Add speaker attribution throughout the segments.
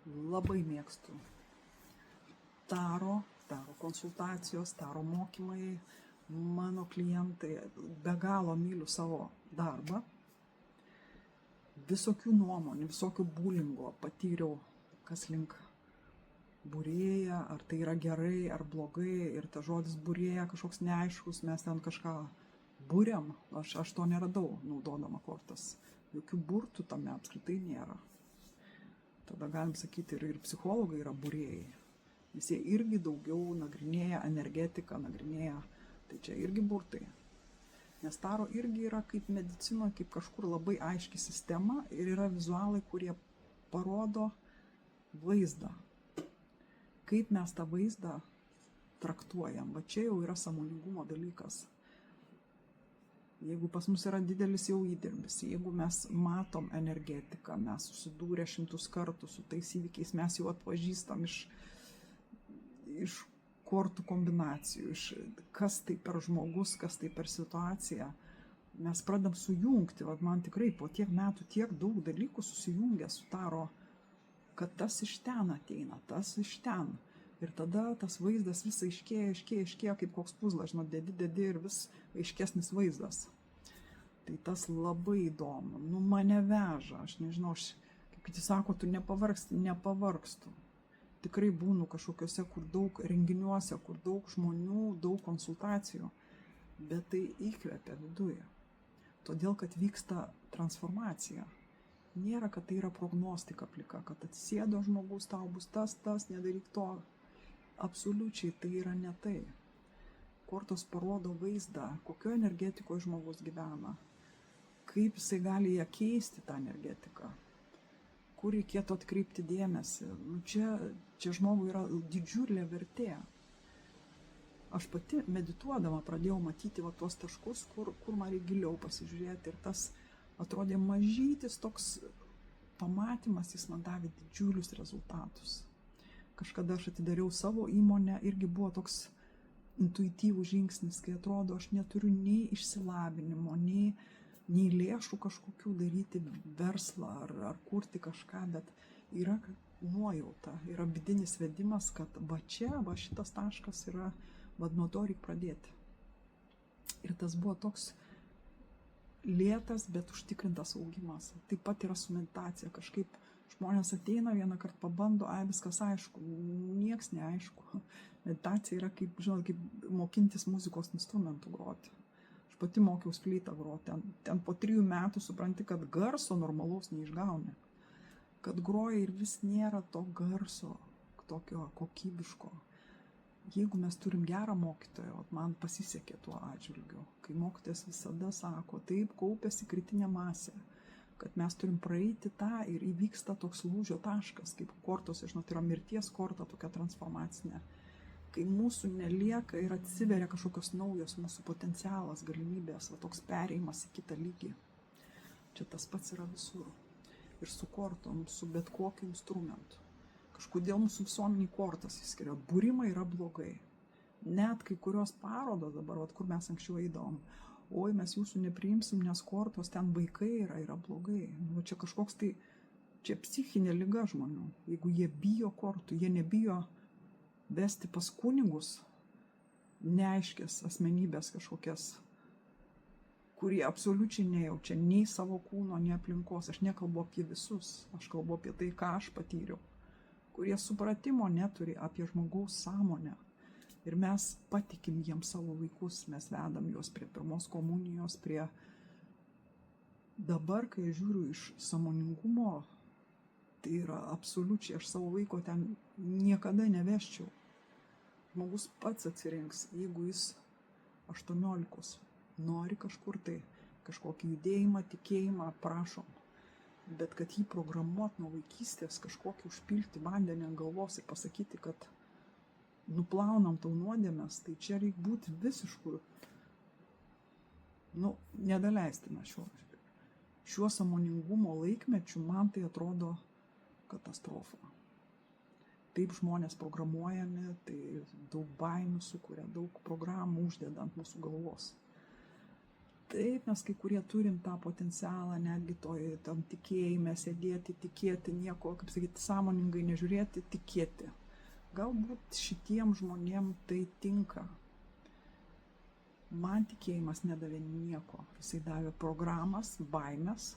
Speaker 1: Labai mėgstu taro konsultacijos, taro mokymai, mano klientai, be galo myliu savo darbą. Visokių nuomonių, visokių būlingo patyriau, kas link būrėja, ar tai yra gerai, ar blogai, ir ta žodis būrėja kažkoks neaiškus, mes ten kažką būriam, aš to neradau naudodama kortas. Jokių burtų tame apskritai nėra. Tada galim sakyti, ir psichologai yra būrėjai. Nes jie irgi daugiau nagrinėja energetiką, tai čia irgi burtai. Nes taro irgi yra kaip medicinoje, kaip kažkur labai aiški sistema ir yra vizualai, kurie parodo vaizdą. Kaip mes tą vaizdą traktuojam. Va čia jau yra sąmoningumo dalykas. Jeigu pas mus yra didelis jau įdirbis, jeigu mes matom energetiką, mes susidūrę 100 kartų su tais įvykiais, mes jau atpažįstam iš kortų kombinacijų, kas tai per žmogus, kas tai per situacija, mes pradam sujungti. Vat man tikrai po tiek metų tiek daug dalykų susijungia su taro, kad tas iš ten ateina, tas iš ten. Ir tada tas vaizdas vis aiškėja, kaip koks puzlas, dedi ir vis aiškesnis vaizdas. Tai tas labai įdomu. Mane veža, aš nežinau, kaip kiti sako, tu nepavargstu. Tikrai būnu kažkokiuose, kur daug renginiuose, kur daug žmonių, daug konsultacijų, bet tai įkvepia viduje. Todėl, kad vyksta transformacija. Nėra, kad tai yra prognostika plika, kad atsisėdo žmogus, tau bus tas, nedaryk to. Absoliučiai tai yra ne tai. Kortos parodo vaizdą, kokio energetikoje žmogus gyvena, kaip jisai gali ją keisti, tą energetiką, kur reikėtų atkreipti dėmesį. Čia žmogui yra didžiulė vertė. Aš pati medituodama pradėjau matyti tuos taškus, kur man reikia giliau pasižiūrėti, ir tas atrodė mažytis toks pamatymas, jis man davė didžiulius rezultatus. Kažkada aš atidariau savo įmonę, irgi buvo toks intuityvų žingsnis, kai atrodo, aš neturiu nei išsilavinimo, nei lėšų kažkokių daryti verslą ar kurti kažką, bet yra nuojauta, yra vidinis vedimas, kad šitas taškas yra, nuo to reikia pradėti. Ir tas buvo toks lėtas, bet užtikrintas augimas. Taip pat yra su meditacija. Kažkaip žmonės ateina, vieną kartą pabando, viskas aišku, nieks neaišku. Meditacija yra kaip mokintis muzikos instrumentų groti. Aš pati mokiaus fleitą groti. Ten po 3 metų supranti, kad garso normalaus neišgauni. Kad groja ir vis nėra to garso, tokio kokybiško. Jeigu mes turim gerą mokytoją, man pasisekė tuo atžvilgiu, kai mokytojas visada sako, taip kaupiasi kritinė masė, kad mes turim praeiti tą ir įvyksta toks lūžio taškas, kaip kortos, yra mirties korta, tokia transformacinė, kai mūsų nelieka ir atsiveria kažkokios naujos mūsų potencialas, galimybės, toks perėjimas į kitą lygį. Čia tas pats yra visur. Ir su kortom, su bet kokiu instrumentu. Kažkodėl mūsų visuomeniai kortas įskiria. Būrimai yra blogai. Net kai kurios parodos dabar, kur mes anksčiau eidavom, oi, mes jūsų nepriimsim, nes kortos ten vaikai yra blogai. Čia kažkoks tai, čia psichinė liga žmonių. Jeigu jie bijo kortų, jie nebijo vesti pas kunigus neaiškės asmenybės kažkokias, kurie absoliučiai nejaučia nei savo kūno, nei aplinkos. Aš nekalbu apie visus, aš kalbu apie tai, ką aš patyriau, kurie supratimo neturi apie žmogaus sąmonę. Ir mes patikim jiems savo vaikus, mes vedam juos prie pirmos komunijos, prie... Dabar, kai žiūriu iš sąmoningumo, tai yra absoliučiai, aš savo vaiko ten niekada neveščiau. Žmogus pats atsirinks, jeigu jis 18 nori kažkur tai, kažkokį judėjimą, tikėjimą, prašom. Bet kad jį programuot nuo vaikystės, kažkokį užpilti vandenį ant galvos ir pasakyti, kad nuplaunam tau nuodėmes, tai čia reikia būti visiškų, nedaleistina šiuo sąmoningumo laikmečiu, man tai atrodo katastrofa. Taip žmonės programuojami, tai daug baimių sukuria, daug programų uždeda ant mūsų galvos. Taip, mes kai kurie turim tą potencialą, netgi tam tikėjime sėdėti, tikėti, nieko, kaip sakyti, sąmoningai nežiūrėti, tikėti. Galbūt šitiem žmonėm tai tinka. Man tikėjimas nedavė nieko. Jisai davė programas, baimės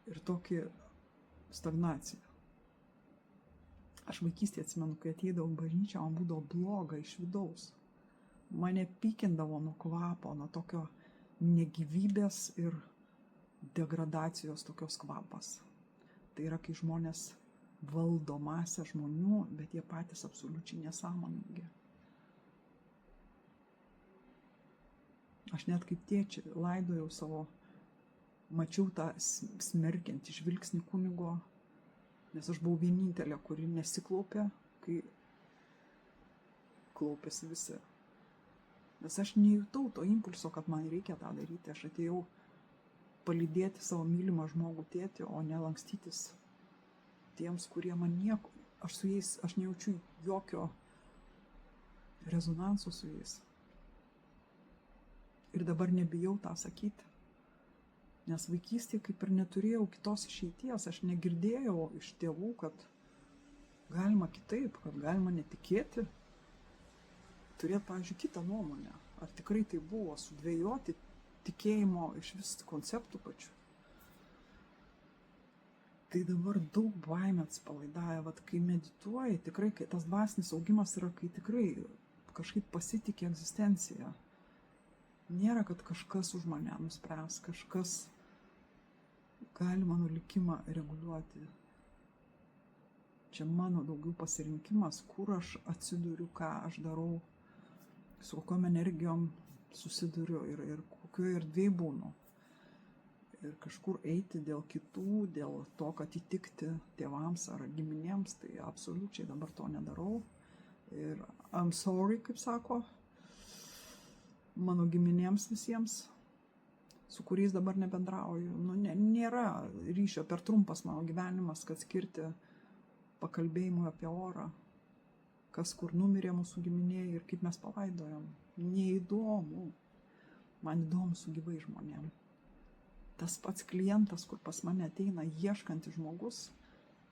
Speaker 1: ir tokį stagnaciją. Aš vaikystėje atsimenu, kai ateidavau į bažnyčią, man būdavo bloga iš vidaus. Mane pykindavo nuo kvapo, nuo tokio negyvybės ir degradacijos tokios kvapas. Tai yra, kai žmonės valdo masę žmonių, bet jie patys absoliučiai nesąmoningi. Aš net kaip tėčiai laidojau savo, mačiau tą smerkiantį žvilgsnį kunigo, nes aš buvau vienintelė, kuri nesiklaupė, kai klaupėsi visi. Nes aš nejutau to impulso, kad man reikia tą daryti. Aš atėjau palydėti savo mylimą žmogų tėtį, o ne lankstytis tiems, kurie man nieko. Aš su jais, aš nejaučiu jokio rezonanso su jais. Ir dabar nebijau tą sakyti. Nes vaikystėje kaip ir neturėjau kitos išeities. Aš negirdėjau iš tėvų, kad galima kitaip, kad galima netikėti. Turėti, pavyzdžiui, kitą nuomonę. Ar tikrai tai buvo sudvejoti tikėjimo iš vis konceptų pačių. Tai dabar daug baimė atsipalaidavę. Vat kai medituoji, tikrai, kai tas dvasinis augimas yra, kai tikrai kažkaip pasitikė egzistencija. Nėra, kad kažkas už mane nuspręs, kažkas gali mano likimą reguliuoti. Čia mano daugiau pasirinkimas, kur aš atsiduriu, ką aš darau, su kokiom energijom susiduriu ir kokioje erdvėje būnu. Ir kažkur eiti dėl kitų, dėl to, kad įtikti tėvams ar giminėms, tai absoliučiai dabar to nedarau. Ir I'm sorry, kaip sako, mano giminėms visiems, su kuriais dabar nebendrauju. Nėra ryšio, per trumpas mano gyvenimas, kad skirti pakalbėjimui apie orą. Kas kur numirė mūsų giminėjai ir kaip mes palaidojom. Neįdomu. Man įdomu su gyvai žmonėm. Tas pats klientas, kur pas mane ateina ieškantis žmogus,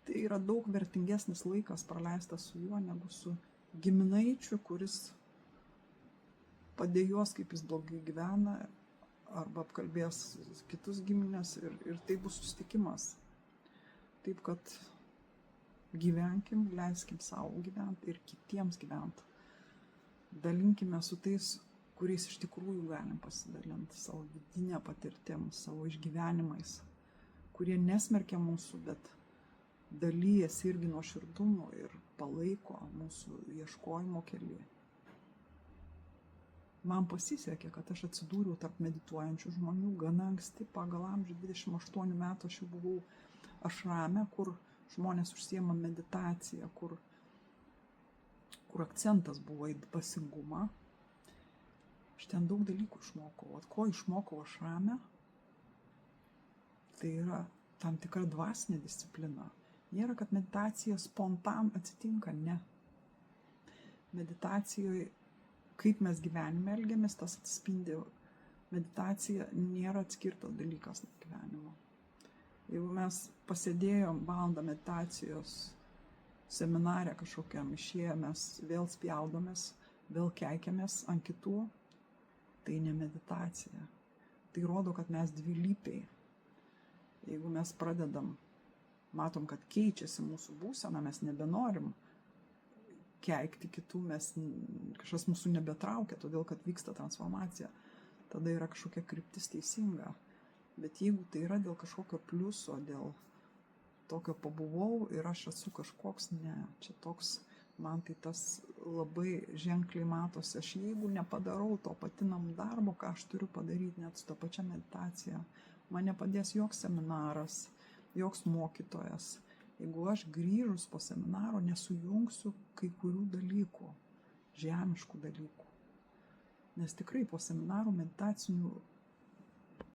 Speaker 1: tai yra daug vertingesnis laikas praleistas su juo, negu su giminaičiu, kuris padėjos, kaip jis blogai gyvena, arba apkalbės kitus giminės ir tai bus susitikimas. Taip, kad gyvenkim, leiskim savo gyventi ir kitiems gyventi. Dalinkime su tais, kuriais iš tikrųjų galim pasidalinti savo vidinę patirtim, savo išgyvenimais, kurie nesmerkia mūsų, bet dalyjasi irgi nuoširdumu ir palaiko mūsų ieškojimo kelyje. Man pasisekė, kad aš atsidūriau tarp medituojančių žmonių gana anksti, pagal amžių 28 metų aš jau buvau ašrame, kur žmonės užsiema meditaciją, kur akcentas buvo į dvasingumą. Aš ten daug dalykų išmokau. Ko išmokau ašrame? Tai yra tam tikra dvasinė disciplina. Nėra, kad meditacija spontan atsitinka, ne. Meditacijoje, kaip mes gyvenime elgiamės, tas atsispindi. Meditacija nėra atskirtas dalykas nuo gyvenimo. Jeigu mes pasėdėjom valandą meditacijos seminare kažkokiam, išėję mes vėl spjaudomės, vėl keikiamės ant kitų, tai ne meditacija. Tai rodo, kad mes dvilypiai. Jeigu mes pradedam, matom, kad keičiasi mūsų būsena, mes nebenorim keikti kitų, kažkas mūsų nebetraukia, todėl kad vyksta transformacija. Tada yra kažkokia kryptis teisinga. Bet jeigu tai yra dėl kažkokio pliuso, dėl tokio pabuvau ir aš esu kažkoks, ne, čia toks, man tai tas labai ženkliai matosi. Aš jeigu nepadarau to pati namų darbo, ką aš turiu padaryti net su ta pačia meditacija, man nepadės joks seminaras, joks mokytojas. Jeigu aš grįžus po seminaro nesujungsiu kai kurių dalykų, žemiškų dalykų. Nes tikrai po seminarų meditacinių